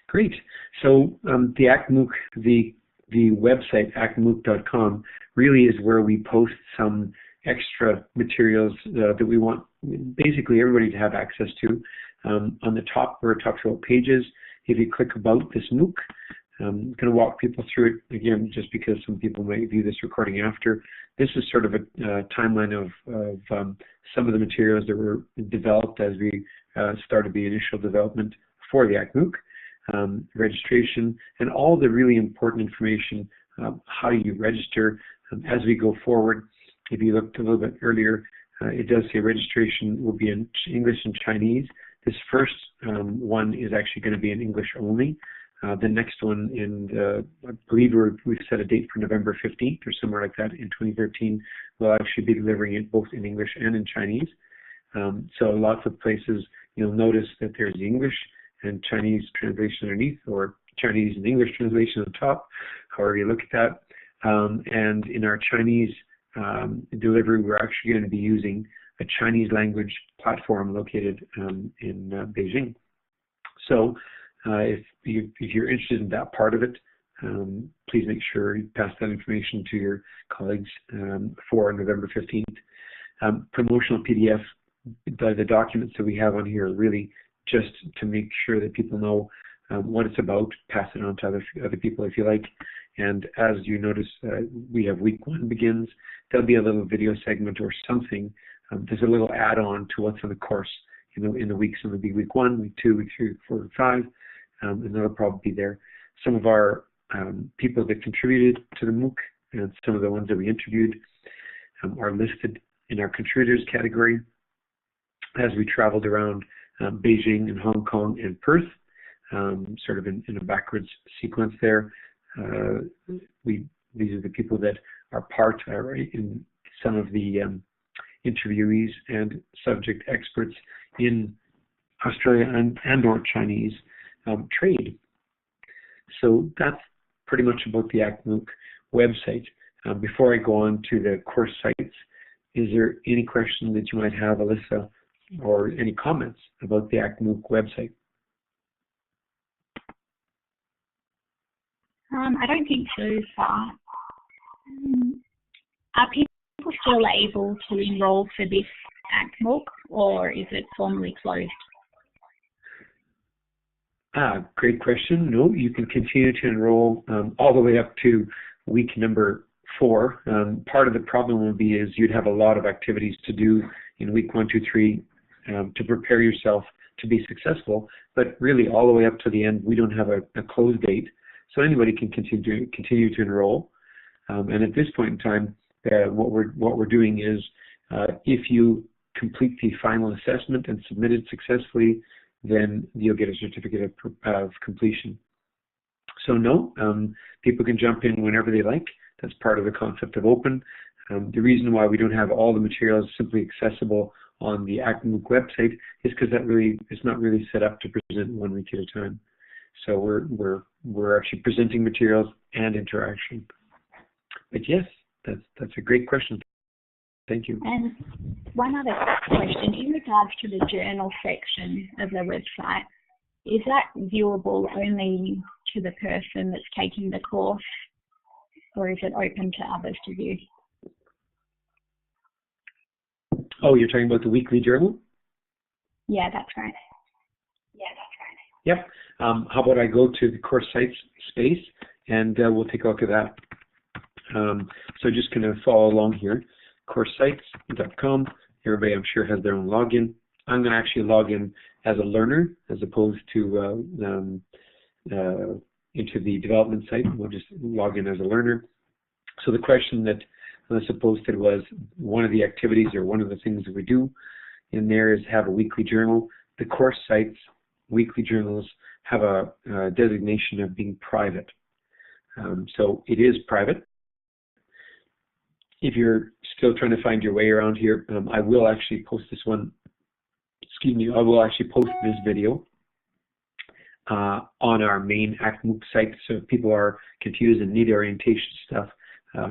Great. So the ACT MOOC, the website actmooc.com really is where we post some extra materials that we want basically everybody to have access to. On the top, we're talking about pages. If you click about this MOOC, I'm going to walk people through it again, just because some people might view this recording after. This is sort of a timeline of some of the materials that were developed as we started the initial development for the ACT MOOC, registration, and all the really important information. How do you register as we go forward? If you looked a little bit earlier, it does say registration will be in English and Chinese. This first one is actually going to be in English only. The next one, I believe we've set a date for November 15th or somewhere like that in 2013. We'll actually be delivering it both in English and in Chinese. So lots of places you'll notice that there's the English and Chinese translation underneath, or Chinese and English translation on top, however you look at that. And in our Chinese delivery, we're actually going to be using a Chinese language platform located in Beijing. So if you're interested in that part of it, please make sure you pass that information to your colleagues for November 15th. Promotional PDF, the documents that we have on here are really just to make sure that people know what it's about. Pass it on to other people if you like. And as you notice, we have week 1 begins. There'll be a little video segment or something. There's a little add-on to what's on the course in the weeks. So it'll be week 1, week 2, week 3, 4, and 5. And that'll probably be there. Some of our people that contributed to the MOOC and some of the ones that we interviewed are listed in our contributors category as we traveled around Beijing and Hong Kong and Perth, sort of in a backwards sequence there. These are the people that are part in some of the interviewees and subject experts in Australia and or Chinese trade. So that's pretty much about the ACT MOOC website. Before I go on to the course sites, is there any question that you might have, Alyssa, or any comments about the ACT MOOC website? I don't think so far. Are people still able to enroll for this ACT MOOC, or is it formally closed? Great question. No, you can continue to enroll all the way up to week number 4. Part of the problem will be is you'd have a lot of activities to do in week 1, 2, 3 to prepare yourself to be successful. But really, all the way up to the end, we don't have a close date, so anybody can continue to enroll. And at this point in time, what we're doing is if you complete the final assessment and submit it successfully, then you'll get a certificate of completion. So no, people can jump in whenever they like. That's part of the concept of open. The reason why we don't have all the materials simply accessible on the ACT MOOC website is because it's not really set up to present 1 week at a time. So we're actually presenting materials and interaction. But yes, that's a great question. Thank you. And one other question, in regards to the journal section of the website, is that viewable only to the person that's taking the course, or is it open to others to view? Oh, you're talking about the weekly journal? Yeah, that's right. Yep. How about I go to the course sites space and we'll take a look at that. So just going to follow along here. CourseSites.com. Everybody, I'm sure, has their own login. I'm going to actually log in as a learner as opposed to into the development site. We'll just log in as a learner. So the question that Alyssa posted was, one of the activities or one of the things that we do in there is have a weekly journal. The course sites weekly journals have a designation of being private. So it is private. If you're still trying to find your way around here, I will actually post this one. Excuse me, I will actually post this video on our main ACT MOOC site. So if people are confused and need orientation stuff,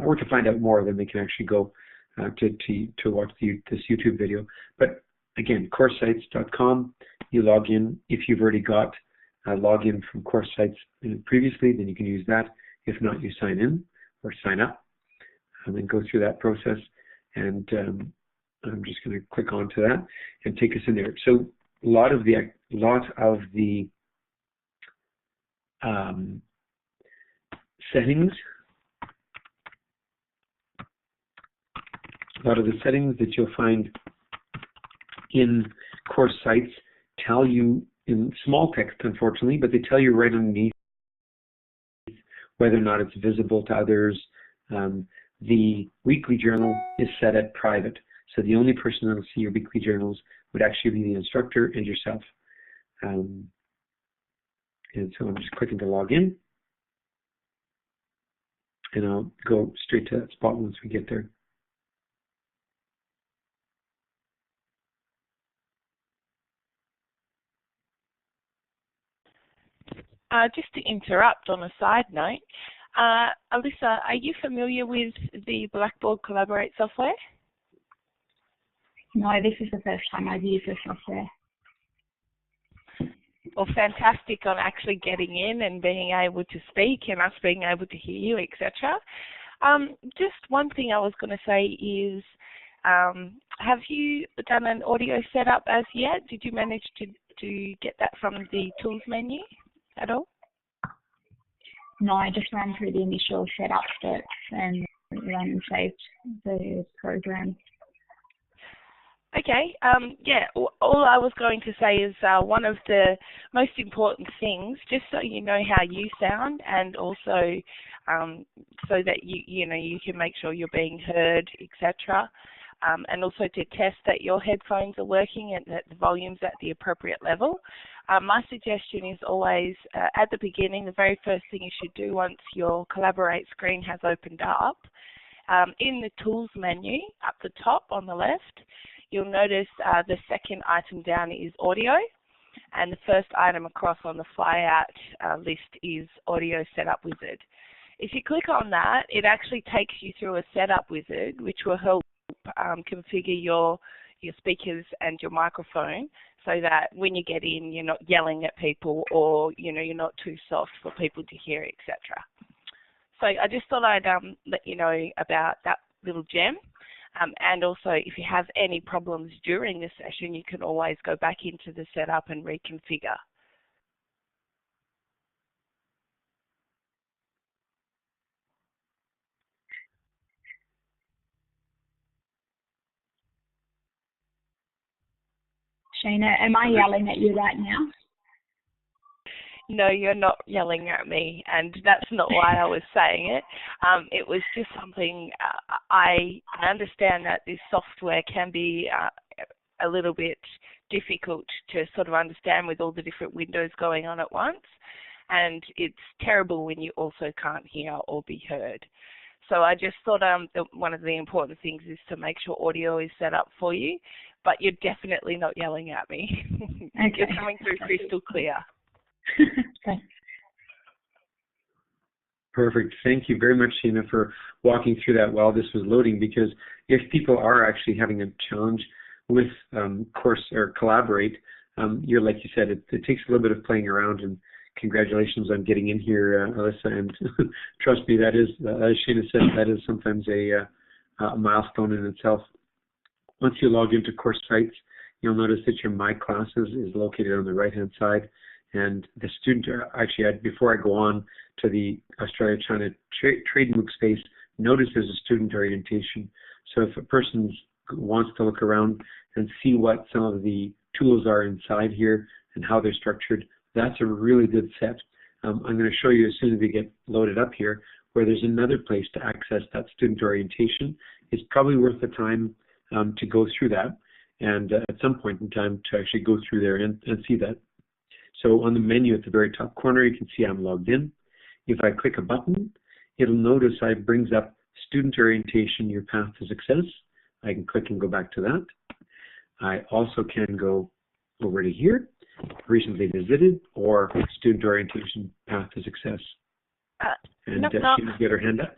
or to find out more, then they can actually go to watch this YouTube video. But again, CourseSites.com, you log in. If you've already got log in from course sites previously, then you can use that. If not, you sign in or sign up and then go through that process. And I'm just going to click onto that and take us in there. So a lot of the settings, that you'll find in course sites tell you in small text, unfortunately, but they tell you right underneath whether or not it's visible to others. The weekly journal is set at private, so the only person that will see your weekly journals would actually be the instructor and yourself. And so I'm just clicking to log in, and I'll go straight to that spot once we get there. Just to interrupt on a side note, Alyssa, are you familiar with the Blackboard Collaborate software? No, this is the first time I've used the software. Well, fantastic on actually getting in and being able to speak and us being able to hear you, etc. Just one thing I was going to say is, have you done an audio setup as yet? Did you manage to get that from the tools menu at all? No, I just ran through the initial setup steps and ran and saved the program. Okay, yeah, all I was going to say is one of the most important things, just so you know how you sound, and also so that you can make sure you're being heard, etc. And also to test that your headphones are working and that the volume's at the appropriate level. My suggestion is always, at the beginning, the very first thing you should do once your Collaborate screen has opened up, in the Tools menu, up the top on the left, you'll notice the second item down is Audio, and the first item across on the flyout list is Audio Setup Wizard. If you click on that, it actually takes you through a setup wizard, which will help configure your speakers and your microphone so that when you get in, you're not yelling at people, or you're not too soft for people to hear, etc. So I just thought I'd let you know about that little gem. And also, if you have any problems during the session, you can always go back into the setup and reconfigure. Shana, am I yelling at you right now? No, you're not yelling at me, and that's not why I was saying it. It was just something, I understand that this software can be a little bit difficult to sort of understand with all the different windows going on at once, and it's terrible when you also can't hear or be heard. So I just thought that one of the important things is to make sure audio is set up for you, but you're definitely not yelling at me. Okay. You're coming through crystal clear. Thanks. Perfect. Thank you very much, Sheena, for walking through that while this was loading, because if people are actually having a challenge with Course or Collaborate, you're, like you said, it takes a little bit of playing around, and congratulations on getting in here, Alyssa, and trust me, that is, as Sheena said, that is sometimes a milestone in itself. Once you log into course sites, you'll notice that your My Classes is located on the right-hand side, and the student, actually, before I go on to the Australia-China Trade MOOC space, notice there's a student orientation. So if a person wants to look around and see what some of the tools are inside here and how they're structured, that's a really good set. I'm going to show you as soon as we get loaded up here, where there's another place to access that student orientation. It's probably worth the time to go through that, and at some point in time to actually go through there and see that. So on the menu at the very top corner, you can see I'm logged in. If I click a button, it'll notice it brings up Student Orientation, Your Path to Success. I can click and go back to that. I also can go over to here, Recently Visited, or Student Orientation, Path to Success. And Sheena, get her hand up.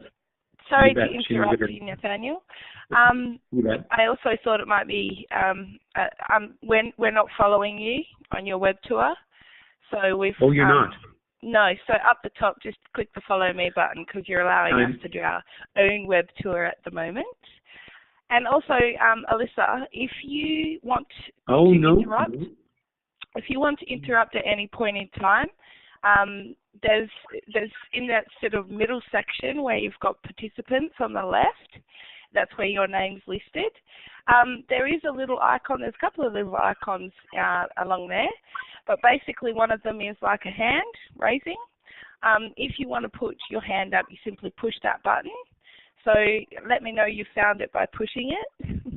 Sorry to interrupt you, Nathaniel. I also thought it might be, we're not following you on your web tour. So we've... Oh, you're not? No, so up the top, just click the follow me button because you're allowing us to do our own web tour at the moment. And also, Alyssa, if you want interrupt, if you want to interrupt at any point in time, there's in that sort of middle section where you've got participants on the left, that's where your name's listed. There is a little icon, there's a couple of little icons along there, but basically one of them is like a hand raising. If you want to put your hand up, you simply push that button. So let me know you found it by pushing it.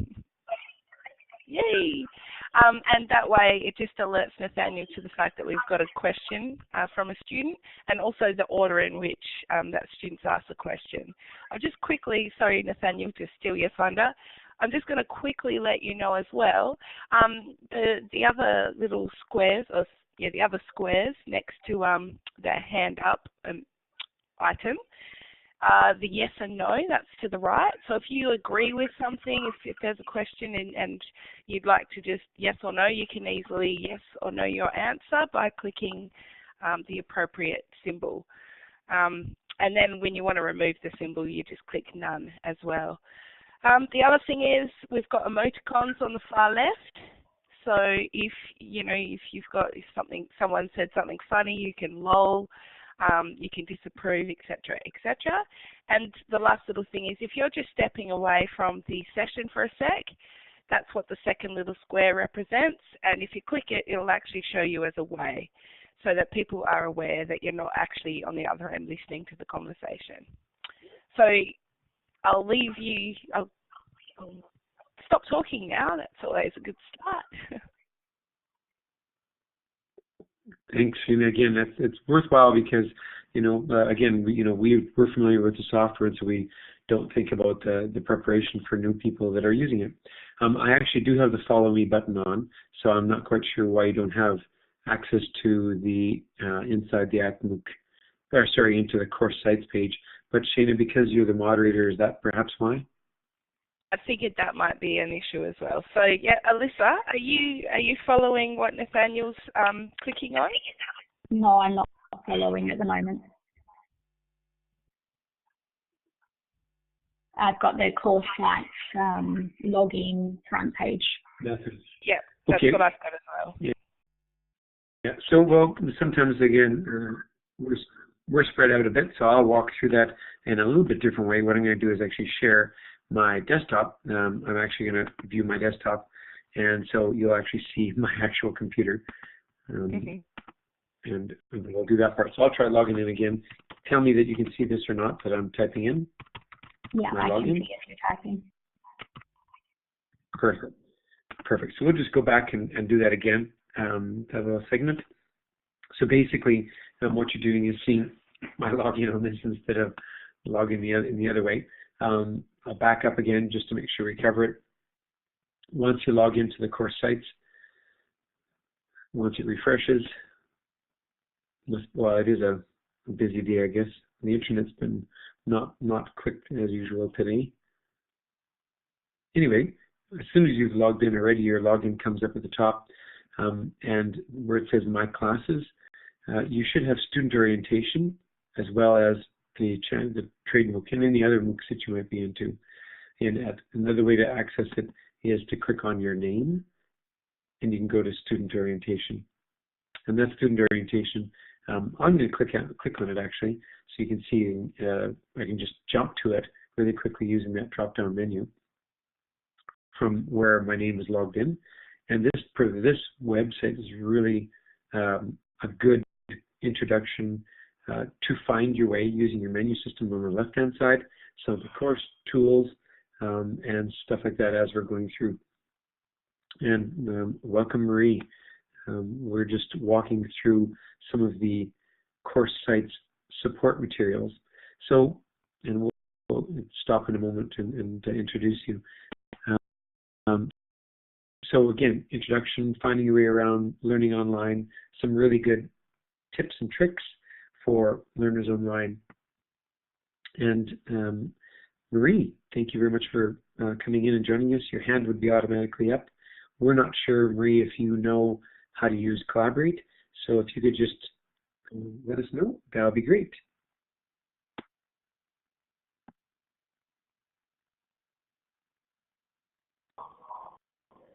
Yay! And that way it just alerts Nathaniel to the fact that we've got a question from a student, and also the order in which that student's asked the question. I'll just quickly, sorry Nathaniel to steal your thunder, I'm just going to quickly let you know as well, the other little squares, the other squares next to the hand up item, the yes and no, that's to the right. So if you agree with something, if there's a question and you'd like to just yes or no, you can easily yes or no your answer by clicking the appropriate symbol. And then when you want to remove the symbol, you just click none as well. The other thing is we've got emoticons on the far left. So if someone said something funny, you can lol. You can disapprove, etc., etc. And the last little thing is if you're just stepping away from the session for a sec, that's what the second little square represents. And if you click it, it'll actually show you as a way so that people are aware that you're not actually on the other end listening to the conversation. So I'll leave you, I'll stop talking now. That's always a good start. Thanks, and again, it's worthwhile because again, we're familiar with the software, so we don't think about the preparation for new people that are using it. I actually do have the follow me button on, so I'm not quite sure why you don't have access to the inside the ACMOOC, into the course sites page. But Shana, because you're the moderator, is that perhaps why? I figured that might be an issue as well. So yeah, Alyssa, are you following what Nathaniel's clicking on? No, I'm not following at the moment. I've got the course sites login front page. Yeah, that's okay. What I've got as well. Yeah. So well, sometimes again we're spread out a bit, so I'll walk through that in a little bit different way. What I'm going to do is actually share my desktop. I'm actually going to view my desktop, and so you'll actually see my actual computer. And we'll do that part. So I'll try logging in again. Tell me that you can see this or not, that I'm typing in. Yeah, I can see if you're typing. Perfect. So we'll just go back and do that again, that little segment. So basically, what you're doing is seeing my login on this instead of logging in the other way. I'll back up again just to make sure we cover it. Once you log into the course sites, once it refreshes, well, it is a busy day, I guess. The internet's been not quick as usual today. Anyway, as soon as you've logged in already, your login comes up at the top, and where it says My Classes, you should have student orientation as well as the trade MOOC and any other MOOCs that you might be into. And another way to access it is to click on your name, and you can go to student orientation. And that student orientation, I'm going to click on it actually, so you can see I can just jump to it really quickly using that drop-down menu from where my name is logged in. And this website is really a good introduction to find your way using your menu system on the left-hand side, some of the course tools and stuff like that as we're going through. And welcome, Marie. We're just walking through some of the course sites support materials. So, and we'll stop in a moment and introduce you. So again, introduction, finding your way around, learning online, some really good tips and tricks for learners online. And Marie, thank you very much for coming in and joining us. Your hand would be automatically up. We're not sure, Marie, if you know how to use Collaborate. So if you could just let us know, that would be great.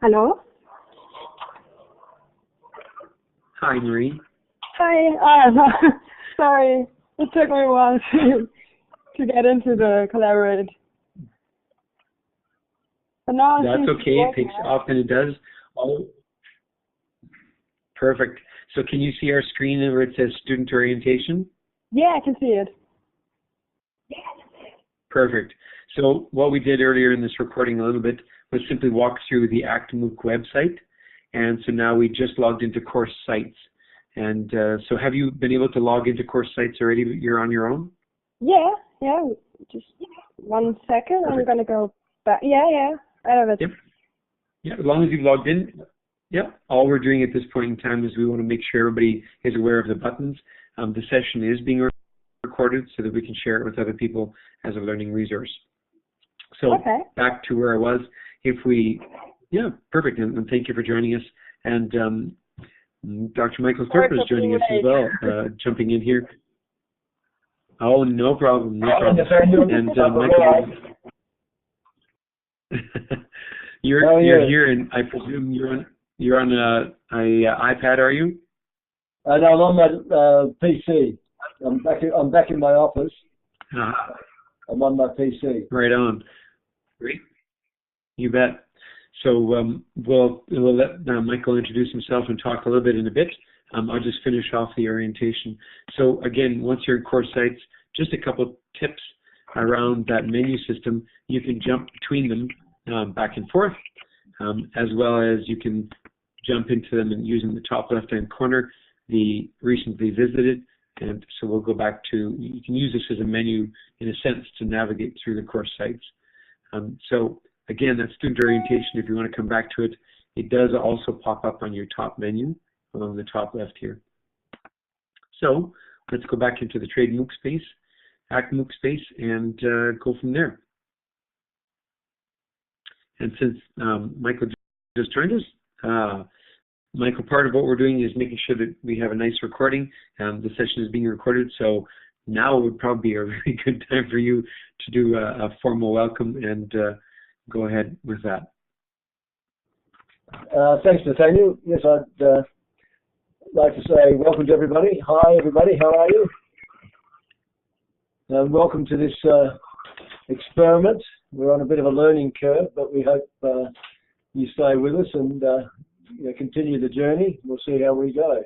Hello? Hi, Marie. Hi. Sorry, it took me a while to get into the Collaborate. But now That's okay. It takes often it does. Oh, perfect. So can you see our screen where it says student orientation? Yeah, I can see it. Perfect. So what we did earlier in this recording a little bit was simply walk through the ActMOOC website. And so now we just logged into course sites. And so have you been able to log into course sites already? You're on your own? Yeah. Just 1 second. Perfect. I'm going to go back. Yeah, I have it. Yep. Yeah, as long as you've logged in. Yeah, all we're doing at this point in time is we want to make sure everybody is aware of the buttons. The session is being recorded so that we can share it with other people as a learning resource. So back to where I was. Yeah, perfect. And thank you for joining us. And Dr. Michael Thorpe is joining us as well, jumping in here. Oh, no problem. And Michael, you're here, and I presume you're on a iPad, are you? No, I'm on my PC. I'm back in my office. I'm on my PC. Right on. Great. You bet. So we'll let Michael introduce himself and talk a little bit in a bit. I'll just finish off the orientation. So again, once you're in course sites, just a couple tips around that menu system. You can jump between them back and forth, as well as you can jump into them and using the top left-hand corner, the recently visited. And so we'll go back to, you can use this as a menu in a sense to navigate through the course sites. So again, that student orientation, if you want to come back to it, it does also pop up on your top menu along the top left here. So let's go back into the Trade MOOC space, ActMOOC space, and go from there. And since Michael just joined us, Michael, part of what we're doing is making sure that we have a nice recording. The session is being recorded, so now would probably be a really good time for you to do a formal welcome and go ahead with that. Thanks, Nathaniel. Yes, I'd like to say welcome to everybody. Hi, everybody. How are you? Welcome to this experiment. We're on a bit of a learning curve, but we hope you stay with us and continue the journey. We'll see how we go.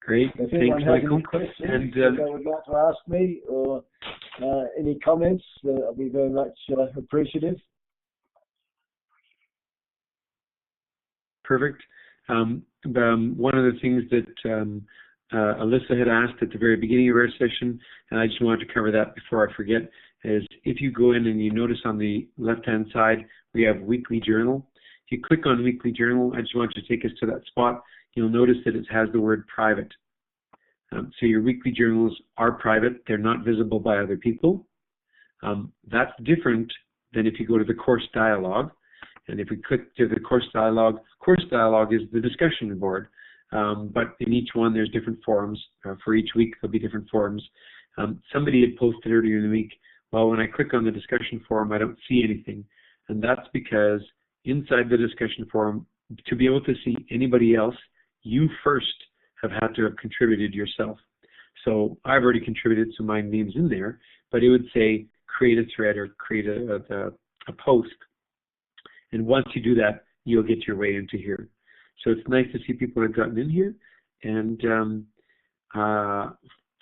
Great. If Thanks, Michael. Any questions and that they would like to ask me or any comments, I'll be very much appreciative. Perfect. One of the things that Alyssa had asked at the very beginning of our session, and I just wanted to cover that before I forget, is if you go in and you notice on the left-hand side, we have Weekly Journal. If you click on Weekly Journal, I just want you to take us to that spot. You'll notice that it has the word private. So your weekly journals are private. They're not visible by other people. That's different than if you go to the course dialogue. And if we click to the course dialogue is the discussion board. But in each one, there's different forums. For each week, there'll be different forums. Somebody had posted earlier in the week, well, when I click on the discussion forum, I don't see anything. And that's because inside the discussion forum, to be able to see anybody else, you first have had to have contributed yourself. So I've already contributed, so my name's in there, but it would say create a thread or create a post. And once you do that, you'll get your way into here. So it's nice to see people have gotten in here. And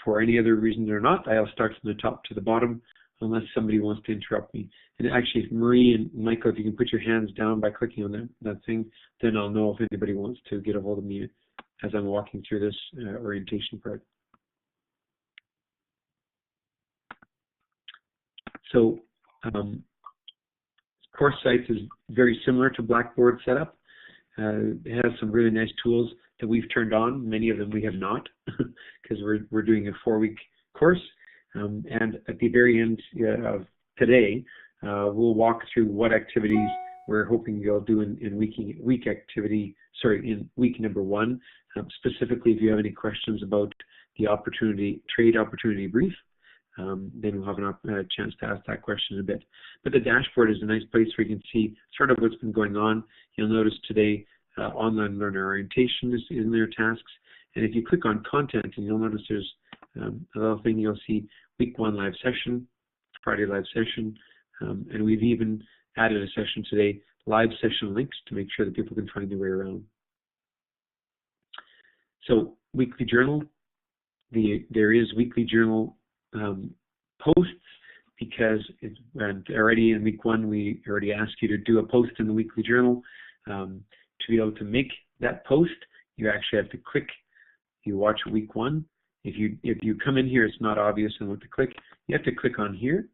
for any other reason or not, I'll start from the top to the bottom unless somebody wants to interrupt me. And actually, if Marie and Michael, if you can put your hands down by clicking on that thing, then I'll know if anybody wants to get a hold of me as I'm walking through this orientation part. So Course Sites is very similar to Blackboard setup. It has some really nice tools that we've turned on. Many of them we have not because we're doing a 4-week course. And at the very end of today, we'll walk through what activities we're hoping you'll do in week number 1. Specifically, if you have any questions about the trade opportunity brief, then we'll have a chance to ask that question in a bit. But the dashboard is a nice place where you can see sort of what's been going on. You'll notice today online learner orientation is in their tasks. And if you click on content, and you'll notice there's a little thing, you'll see week 1 live session, Friday live session, and we've even added a session today, live session links, to make sure that people can find their way around. So weekly journal, there is weekly journal posts, because already in week 1 we already asked you to do a post in the weekly journal. To be able to make that post, you actually have to click. You watch week 1. If you come in here, it's not obvious on what to click. You have to click on here,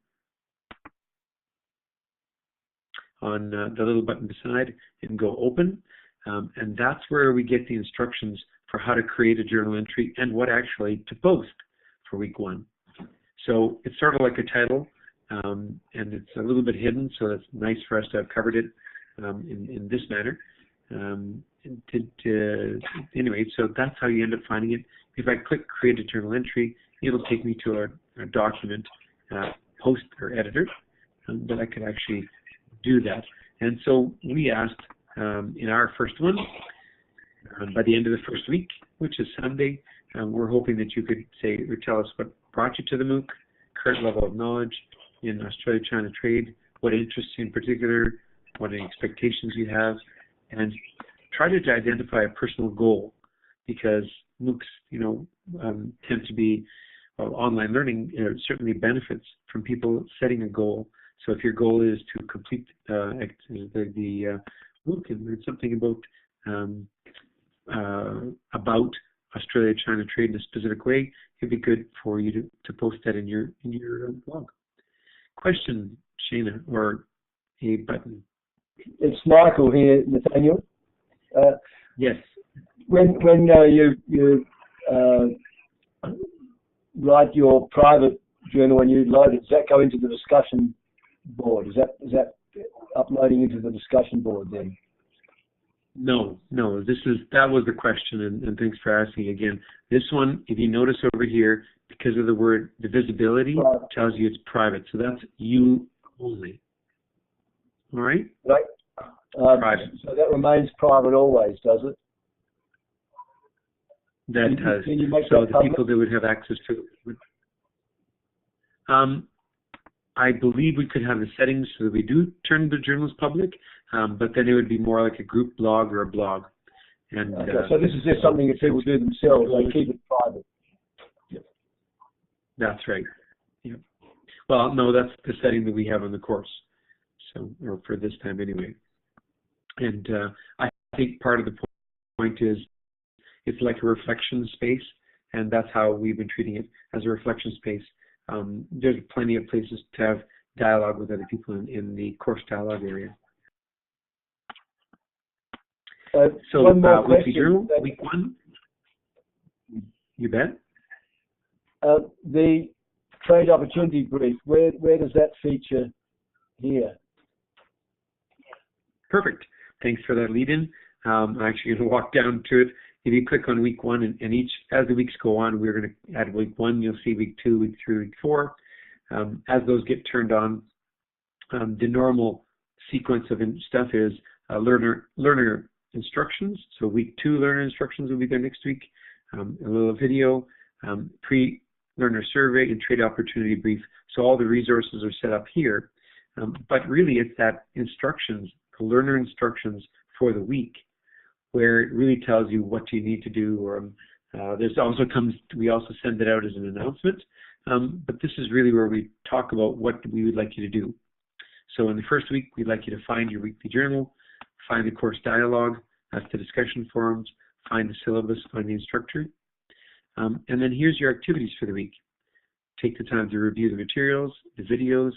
on the little button beside, and go open. And that's where we get the instructions for how to create a journal entry and what actually to post for week 1. So it's sort of like a title, and it's a little bit hidden, so it's nice for us to have covered it in this manner. Anyway, so that's how you end up finding it. If I click create a journal entry, it'll take me to a document post or editor that I could actually do that. And so we asked in our first one, by the end of the first week, which is Sunday, we're hoping that you could say or tell us what brought you to the MOOC, current level of knowledge in Australia-China trade, what interests you in particular, what expectations you have, and try to identify a personal goal, because MOOCs, tend to be, online learning certainly benefits from people setting a goal. So if your goal is to complete the MOOC and learn something about Australia-China trade in a specific way, it'd be good for you to post that in your blog. Question, Shana, or a button? It's Michael here, Nathaniel. Yes. When you write your private journal, when you load it, does that go into the discussion board? Is that uploading into the discussion board then? No. That was the question, and thanks for asking again. This one, if you notice over here, because of the visibility, tells you it's private. So that's you only. All right? Right. Private. So that remains private always, does it? That does. Can you make so that the public? people that would have access to it. I believe we could have the settings so that we do turn the journals public, but then it would be more like a group blog or a blog. And okay, so this is just something that people do themselves. They keep it private. Yep. That's right. Yep. Well, no, that's the setting that we have on the course. So, or for this time anyway. And I think part of the point is it's like a reflection space, and that's how we've been treating it, as a reflection space. There's plenty of places to have dialogue with other people in the course dialogue area. So one more weekly question. journal, week 1. You bet. The trade opportunity brief, where does that feature here? Perfect. Thanks for that lead-in. I'm actually going to walk down to it. If you click on week 1, and each, as the weeks go on, we're going to add week 1. You'll see week 2, week 3, week 4. As those get turned on, the normal sequence of stuff is learner instructions. So week 2 learner instructions will be there next week. A little video, pre-learner survey, and trade opportunity brief. So all the resources are set up here. But really, it's that instructions, the learner instructions for the week, where it really tells you what you need to do. Or we also send it out as an announcement. But this is really where we talk about what we would like you to do. So in the first week, we'd like you to find your weekly journal, find the course dialogue, that's the discussion forums, find the syllabus, find the instructor. And then here's your activities for the week. Take the time to review the materials, the videos,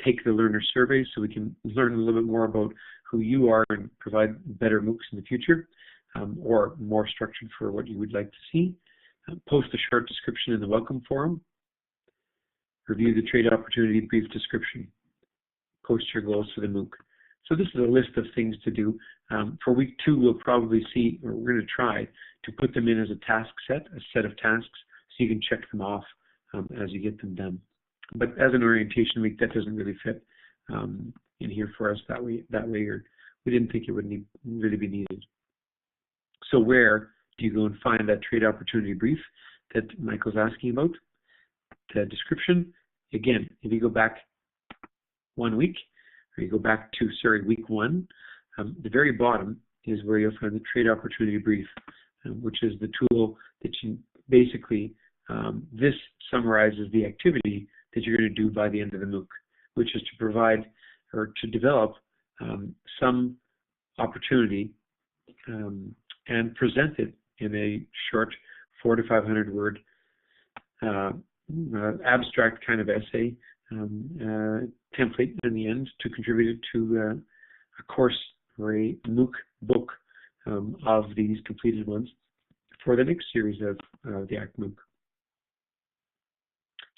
take the learner survey so we can learn a little bit more about who you are and provide better MOOCs in the future, or more structured for what you would like to see. Post a short description in the welcome forum. Review the trade opportunity brief description. post your goals for the MOOC. So this is a list of things to do. For week 2, we'll probably see, or we're going to try to put them in as a task set, a set of tasks, so you can check them off as you get them done. But as an orientation week, that doesn't really fit in here for us that way, or we didn't think it would really be needed. So where do you go and find that trade opportunity brief that Michael's asking about? The description, again, if you go back 1 week, or you go back to, week 1, the very bottom is where you'll find the trade opportunity brief, which is the tool that you basically, this summarizes the activity that you're going to do by the end of the MOOC, which is to provide or to develop some opportunity and present it in a short 400 to 500 word abstract kind of essay template in the end to contribute to a course or a MOOC book of these completed ones for the next series of the ACT MOOC.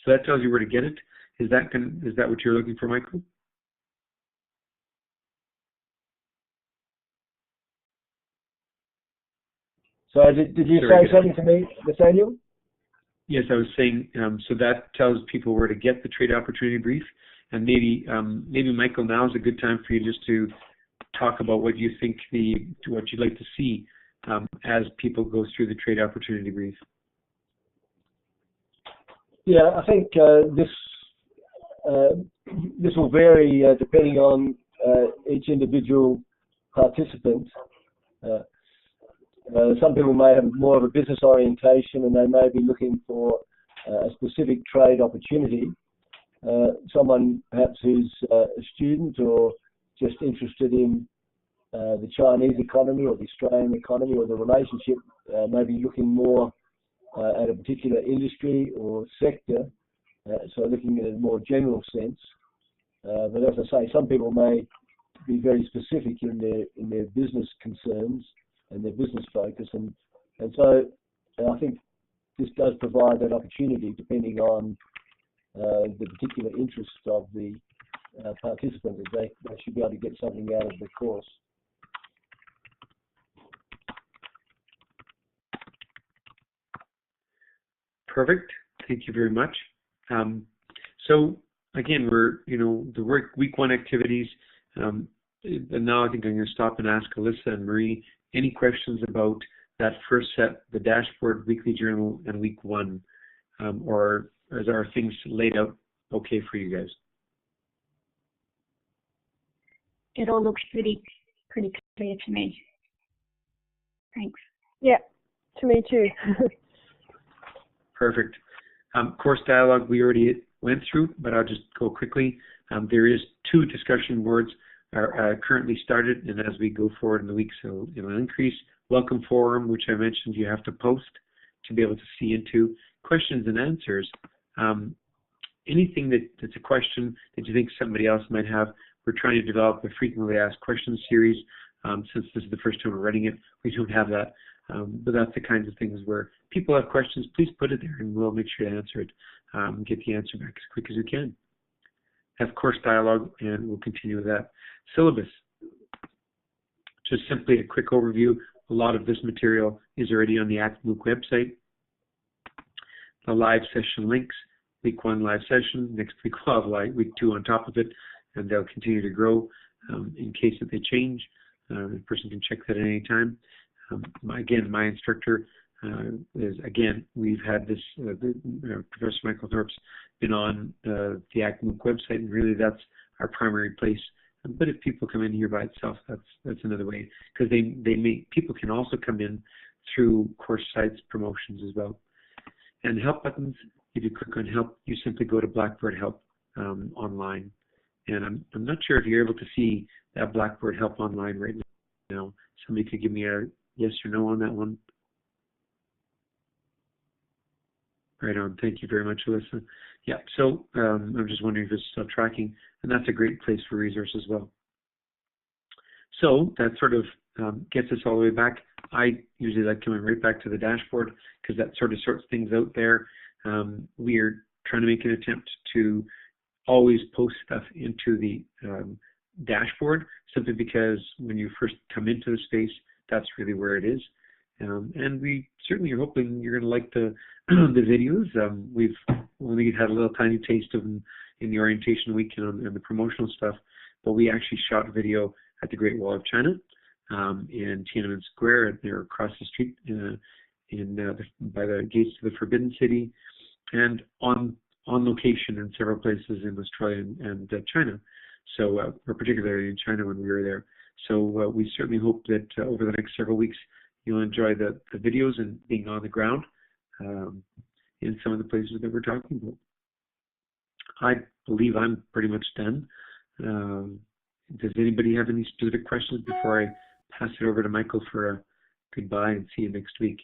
So that tells you where to get it. Is that what you're looking for, Michael? So did you say something to me, Nathaniel? Yes, I was saying, so that tells people where to get the trade opportunity brief, and maybe Michael, now is a good time for you just to talk about what you think what you'd like to see as people go through the trade opportunity brief. Yeah, I think this will vary depending on each individual participant. Some people may have more of a business orientation and they may be looking for a specific trade opportunity. Someone perhaps who's a student or just interested in the Chinese economy or the Australian economy or the relationship may be looking more at a particular industry or sector, so looking at a more general sense. But as I say, some people may be very specific in their business concerns and their business focus, and so I think this does provide that opportunity depending on the particular interests of the participants. They should be able to get something out of the course. Perfect. Thank you very much. So again, we're the week 1 activities. And now I think I'm going to stop and ask Alyssa and Marie any questions about that first set, the dashboard, weekly journal, and week 1, or are things laid out okay for you guys? It all looks pretty clear to me. Thanks. Yeah, to me too. Perfect. Course dialogue we already went through, but I'll just go quickly. There is 2 discussion boards are currently started, and as we go forward in the week, so it'll increase. Welcome forum, which I mentioned you have to post to be able to see into. Questions and answers. Anything that's a question that you think somebody else might have, we're trying to develop a frequently asked questions series. Since this is the first time we're running it, we don't have that. But that's the kinds of things where people have questions, please put it there and we'll make sure to answer it, get the answer back as quick as we can. Have course dialogue, and we'll continue with that. Syllabus. Just simply a quick overview. A lot of this material is already on the ACT MOOC website. The live session links, week 1 live session, next week we'll have week 2 on top of it, and they'll continue to grow in case that they change. The person can check that at any time. Again, my instructor is, again, we've had this, Professor Michael Thorpe's been on the ACT MOOC website, and really that's our primary place. But if people come in here by itself, that's another way, because people can also come in through course sites promotions as well. And help buttons, if you click on help, you simply go to Blackboard Help online. And I'm not sure if you're able to see that Blackboard Help online right now. Somebody could give me a yes or no on that one. Right on. Thank you very much, Alyssa. Yeah, so I'm just wondering if it's still tracking, and that's a great place for resources as well. So that sort of gets us all the way back. I usually like coming right back to the dashboard because that sort of sorts things out there. We are trying to make an attempt to always post stuff into the dashboard, simply because when you first come into the space, that's really where it is. And we certainly are hoping you're going to like the the videos. We've only had a little tiny taste of them in the orientation week and the promotional stuff, but we actually shot video at the Great Wall of China in Tiananmen Square. They're across the street by the gates to the Forbidden City, and on location in several places in Australia and China. So, or particularly in China when we were there. So we certainly hope that over the next several weeks you'll enjoy the videos and being on the ground in some of the places that we're talking about. I believe I'm pretty much done. Does anybody have any specific questions before I pass it over to Michael for a goodbye and see you next week?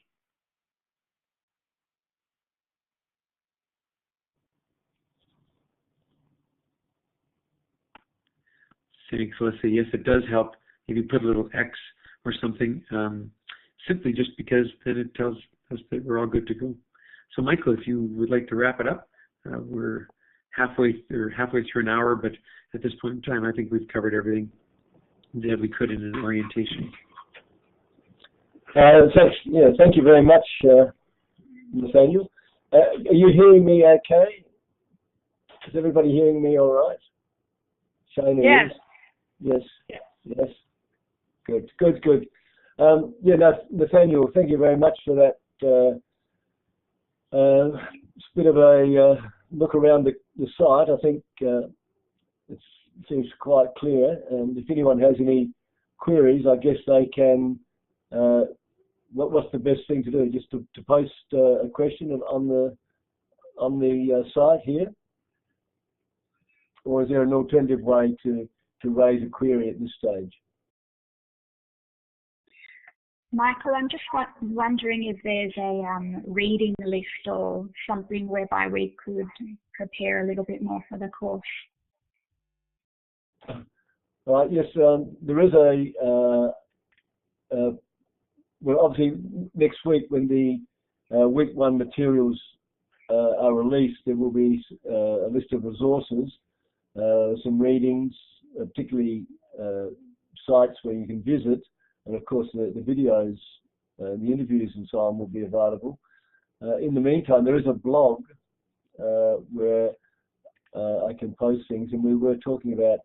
Thanks, Alyssa. Yes, it does help if you put a little X or something, simply just because then it tells us that we're all good to go. So, Michael, if you would like to wrap it up, we're halfway through an hour, but at this point in time, I think we've covered everything that we could in an orientation. Thanks. Yeah, thank you very much, Nathaniel. Are you hearing me okay? Is everybody hearing me all right? Shane, yes. Yes. Yes. Good. Nathaniel, thank you very much for that bit of a look around the site. I think it seems quite clear, and if anyone has any queries, I guess they can. What's the best thing to do? Just to post a question on the site here, or is there an alternative way to raise a query at this stage? Michael, I'm just wondering if there's a reading list or something whereby we could prepare a little bit more for the course. Yes, there is well, obviously next week when the week 1 materials are released, there will be a list of resources, some readings, particularly sites where you can visit, and of course the videos, the interviews and so on will be available. In the meantime, there is a blog where I can post things, and we were talking about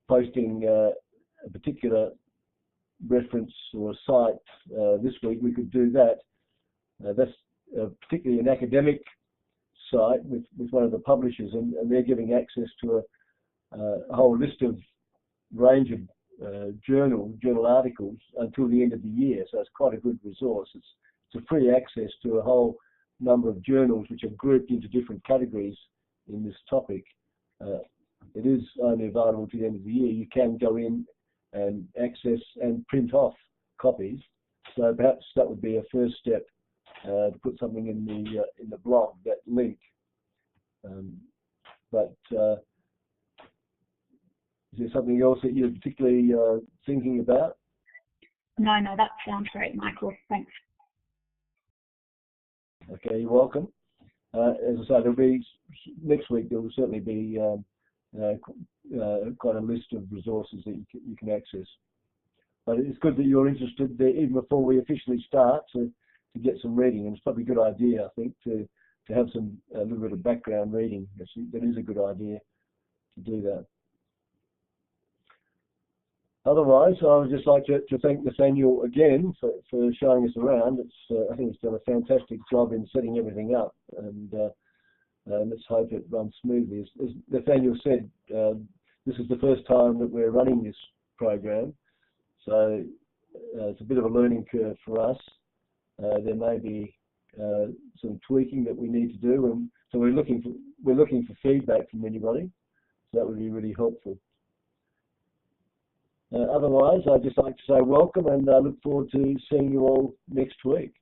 posting a particular reference or site this week. We could do that. That's particularly an academic site with one of the publishers, and they're giving access to a whole list of range of journal articles until the end of the year. So it's quite a good resource. It's a free access to a whole number of journals which are grouped into different categories in this topic. It is only available to the end of the year. You can go in and access and print off copies. So perhaps that would be a first step to put something in the blog, that link. But is there something else that you're particularly thinking about? No, that sounds great, Michael. Thanks. Okay, you're welcome. As I say, there'll be next week. There will certainly be quite a list of resources that you can access. But it's good that you're interested there, even before we officially start, to get some reading. And it's probably a good idea, I think, to have a little bit of background reading. That is a good idea to do that. Otherwise, I would just like to thank Nathaniel again for showing us around. I think he's done a fantastic job in setting everything up, and let's hope it runs smoothly. As Nathaniel said, this is the first time that we're running this program, so it's a bit of a learning curve for us. There may be some tweaking that we need to do, and so we're looking for feedback from anybody. So that would be really helpful. Otherwise, I'd just like to say welcome, and I look forward to seeing you all next week.